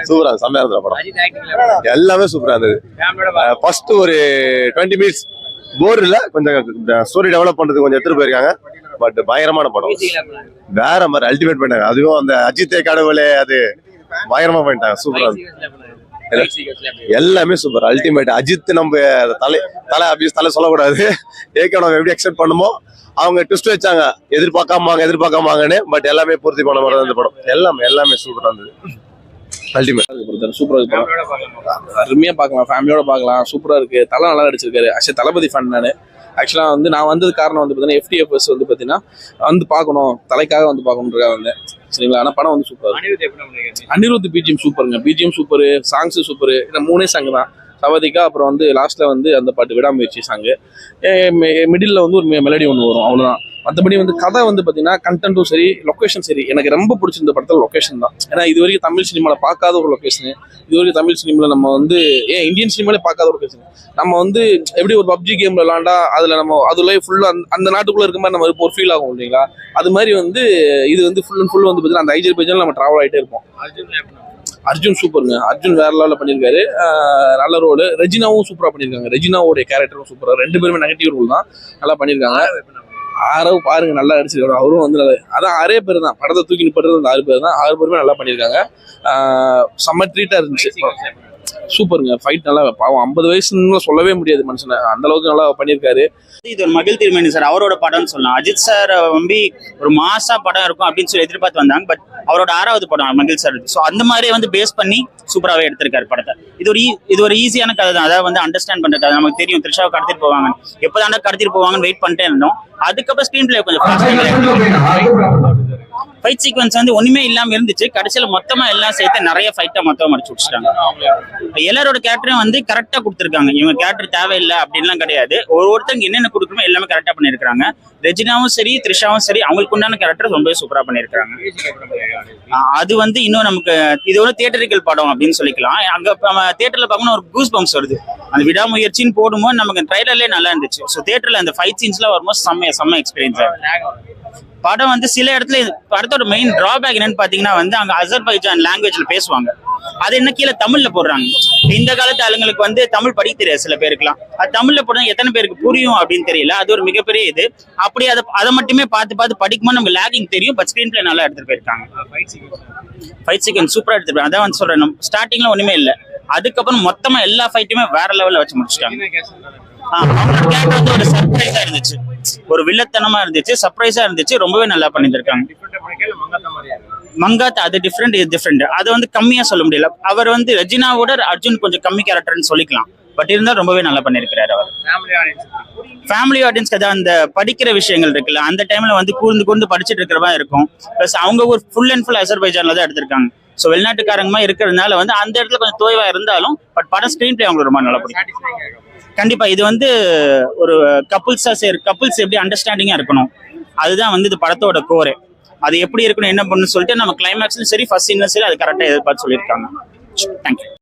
சூப்பரா செம்மையா இருந்த படம், எல்லாமே சூப்பரா இருந்தது. ஃபர்ஸ்ட் ஒரு 20 மினிட்ஸ் போர் இல்ல, கொஞ்சம் ஸ்டோரி டெவலப் பண்றதுக்கு கொஞ்சம் எடுத்துட்டு போயிருக்காங்க. பட் பயங்கரமான படம், வேற மாதிரி அல்டிமேட் பண்ணிட்டாங்க. அதுவும் அந்த அஜித்தே கடவுளே அது பயங்கரமா பண்ணிட்டாங்க, சூப்பரா இருக்கு. எல்லாமே சூப்பர் அல்டிமேட். அஜித் நம்ம தலை சொல்லக்கூடாது, ஏற்கனவே எப்படி எக்ஸ்பெக்ட் பண்ணுமோ அவங்க ட்விஸ்ட் வச்சாங்க, எதிர்பார்க்காமன்னு. பட் எல்லாமே பூர்த்தி பண்ண மாதிரி தான் இந்த படம். எல்லாமே சூப்பரா இருந்தது. அல்டிமேட் சூப்பரா இருக்கு, அருமையா பார்க்கலாம், ஃபேமிலியோட பார்க்கலாம். சூப்பரா இருக்கு. தலை நல்லா நடிச்சிருக்காரு. ஆக்சுவலி தளபதி ஃபேன் நானு. ஆக்சுவலா வந்து நான் வந்தது காரணம் வந்து பார்த்தீங்கன்னா FTFS வந்து பார்த்தீங்கன்னா வந்து பார்க்கணும், தலைக்காக வந்து பார்க்கணுன்றதுக்காக வந்தேன். சரிங்களா? ஆனால் படம் வந்து சூப்பர். அனிருத் பிஜிஎம் சூப்பருங்க, பிஜிஎம் சூப்பரு, சாங்ஸ் சூப்பரு. இந்த 3 சாங் தான், சவதிக்கா, அப்புறம் வந்து லாஸ்ட்ல வந்து அந்த பாட்டு விடாமுயற்சி சாங்கு, மிடில் வந்து ஒரு மெலடி ஒன்று வரும், அவ்வளோதான். மற்றபடி வந்து கதை வந்து பார்த்தீங்கன்னா கண்டென்ட்டும் சரி, லொக்கேஷன் சரி. எனக்கு ரொம்ப பிடிச்சிருந்த படத்தில் லொக்கேஷன் தான். ஏன்னா இது வரைக்கும் தமிழ் சினிமாவில் பார்க்காத ஒரு லொக்கேஷனு. இது வரைக்கும் தமிழ் சினிமாவில் நம்ம வந்து இந்தியன் சினிமாலே பார்க்காத ஒரு லொக்கேஷன். நம்ம வந்து எப்படி ஒரு PUBG கேம் விளாண்டா அதில் நம்ம அதுல ஃபுல்லாக அந்த நாட்டுக்குள்ளே இருக்க மாதிரி நம்ம இப்போ ஒரு ஃபீல் ஆகும் இல்லைங்களா? அது மாதிரி வந்து இது வந்து ஃபுல் அண்ட் ஃபுல் வந்து பார்த்தீங்கன்னா அந்த ஐஜர்பைஜான் நம்ம ட்ராவல் ஆகிட்டே இருப்போம். அர்ஜுன் சூப்பருங்க, அர்ஜுன் வேற லெவலில் பண்ணியிருக்காரு, நல்ல ரோல். ரெஜினாவும் சூப்பராக பண்ணியிருக்காங்க, ரெஜினாவோடைய கேரக்டரும் சூப்பராக. 2 பேருமே நெகட்டிவ் ரோல் தான், நல்லா பண்ணியிருக்காங்க. ஆரவு பாருங்க, நல்லா அடிச்சிருக்காரு. அவரும் வந்து அதான் 6 பேர் தான் படத்தை தூக்கி நிப்படுறது, அந்த 6 பேர் தான். 6 பேருமே நல்லா பண்ணியிருக்காங்க. செம்ம ட்ரீட்டா இருந்துச்சு, சூப்பருங்க. ஃபைட் நல்லா, பாவம் 50 வயசுன்னு சொல்லவே முடியாது மனுஷனை, அந்த அளவுக்கு நல்லா பண்ணியிருக்காரு. இது ஒரு மகிழ் திருமணி சார் அவரோட படம்னு சொல்லலாம். அஜித் சார் வந்து ஒரு மாசா படம் இருக்கும் அப்படின்னு சொல்லி எதிர்பார்த்து வந்தாங்க. பட் அவரோட 6வது படம் மகிழ் சார். ஸோ அந்த மாதிரியே வந்து பேஸ் பண்ணி சூப்பராகவே எடுத்திருக்காரு படத்தை. இது ஒரு ஈஸியான கதை தான், அதாவது வந்து அண்டர்ஸ்டாண்ட் பண்ற கதை. நமக்கு தெரியும் த்ரிஷாவை கடத்திட்டு போவாங்க, எப்போதாண்டா கடத்திட்டு போவாங்கன்னு வெயிட் பண்ணிட்டே இருந்தோம். அதுக்கப்புறம் ஸ்கிரீன் பிளே கொஞ்சம் ஃபைட் சீக்வன்ஸ் வந்து ஒண்ணுமே இல்லாம இருந்துச்சு. கடைசியில மொத்தமா எல்லாம் சேர்த்து நிறைய ஃபைட்டா மொத்தமா மடிச்சு விட்டுட்டாங்க. எல்லாரோட கேரக்டரும் வந்து கரெக்டா கொடுத்துருக்காங்க. இவங்க கேரக்டர் தேவையில்லை அப்படின்லாம் கிடையாது. ஒருத்தங்க என்னென்ன கொடுக்கணுமோ எல்லாமே கரெக்டா பண்ணிருக்காங்க. ரெஜினாவும் சரி, த்ரிஷாவும் சரி, அவங்களுக்கு உண்டான கேரக்டர் ரொம்பவே சூப்பரா பண்ணிருக்காங்க. அது வந்து இன்னும் நமக்கு இது ஒரு தியேட்டரிக்கல் படம் அப்படின்னு சொல்லிக்கலாம். அங்க தியேட்டர்ல பார்க்கணும் ஒரு கூஸ் பம்ப்ஸ் வருது. அந்த விடாமுயற்சின்னு போடும்போது நமக்கு ட்ரைலர்லேயே நல்லா இருந்துச்சு. ஸோ தியேட்டர்ல அந்த ஃபைட் சீன்ஸ்லாம் வரும்போது செம்ம எக்ஸ்பீரியன்ஸ். படம் வந்து சில இடத்துல படத்தோட மெயின் டிராபேக் என்னன்னு பாத்தீங்கன்னா வந்து அங்க அசர்பைஜான் லாங்குவேஜ்ல பேசுவாங்க, அது என்ன கீழே தமிழ்ல போடுறாங்க. இந்த காலத்து ஆளுங்களுக்கு வந்து தமிழ் படிக்க தெரியாது சில பேருக்குலாம். அது தமிழ்ல போடுறது எத்தனை பேருக்கு புரியும் அப்படின்னு தெரியல. அது ஒரு மிகப்பெரிய இது. அப்படி அதை மட்டுமே பார்த்து படிக்கும்போது நமக்கு லேகிங் தெரியும். பட் ஸ்கிரீன் பிளே நல்லா எடுத்துட்டு போயிருக்காங்க. ஃபைட் சீக்வன்ஸ் சூப்பரா எடுத்துட்டு, அதான் வந்து சொல்றேன், ஸ்டார்டிங்ல ஒண்ணுமே இல்லை, அதுக்கப்புறம் மொத்தமா எல்லா ஃபைட்டுமே வேற லெவல்ல வச்சு முடிச்சிட்டாங்க. ஒரு சர்ப்ரைஸா இருந்துச்சு, ஒரு வில்லத்தனமா இருந்துச்சு, சர்ப்ரைஸா இருந்துச்சு, ரொம்பவே நல்லா பண்ணிருக்காங்க. மங்காத் அது டிஃப்ரெண்ட், இது டிஃப்ரெண்ட். அது வந்து கம்மியா சொல்ல முடியல. அவர் வந்து ரெஜினாவோட அர்ஜுன் கொஞ்சம் கம்மி கேரக்டர்னு சொல்லிக்கலாம். பட் இருந்தா ரொம்பவே நல்லா பண்ணிருக்கிறாரு அவர். ஃபேமிலி ஆடியன்ஸ்க்கு அதான் அந்த படிக்கிற விஷயங்கள் இருக்குல்ல, அந்த டைம்ல வந்து கூர்ந்து படிச்சுட்டு இருக்கிறவா இருக்கும். பிளஸ் அவங்க ஒரு ஃபுல் அண்ட் ஃபுல் அசர்பைஜான்ல தான் எடுத்திருக்காங்க. ஸோ வெளிநாட்டுக்காரங்கமா இருக்கிறதுனால வந்து அந்த இடத்துல கொஞ்சம் தோய்வா இருந்தாலும் பட் படம் ஸ்கிரீன் பிளே அவங்களுக்கு ரொம்ப நல்லா பிடிக்கும். கண்டிப்பா இது வந்து ஒரு கப்புள்ஸ் எப்படி அண்டர்ஸ்டாண்டிங்கா இருக்கணும், அதுதான் வந்து இது படத்தோட கோரே. அது எப்படி இருக்கணும், என்ன பண்ணணும்னு சொல்லிட்டு நம்ம கிளைமேக்ஸ்லயும் சரி, ஃபர்ஸ்ட் சீன்லயும் சரி, அது கரெக்டா எதிர்பார்த்து சொல்லியிருக்காங்க. தேங்க்யூ.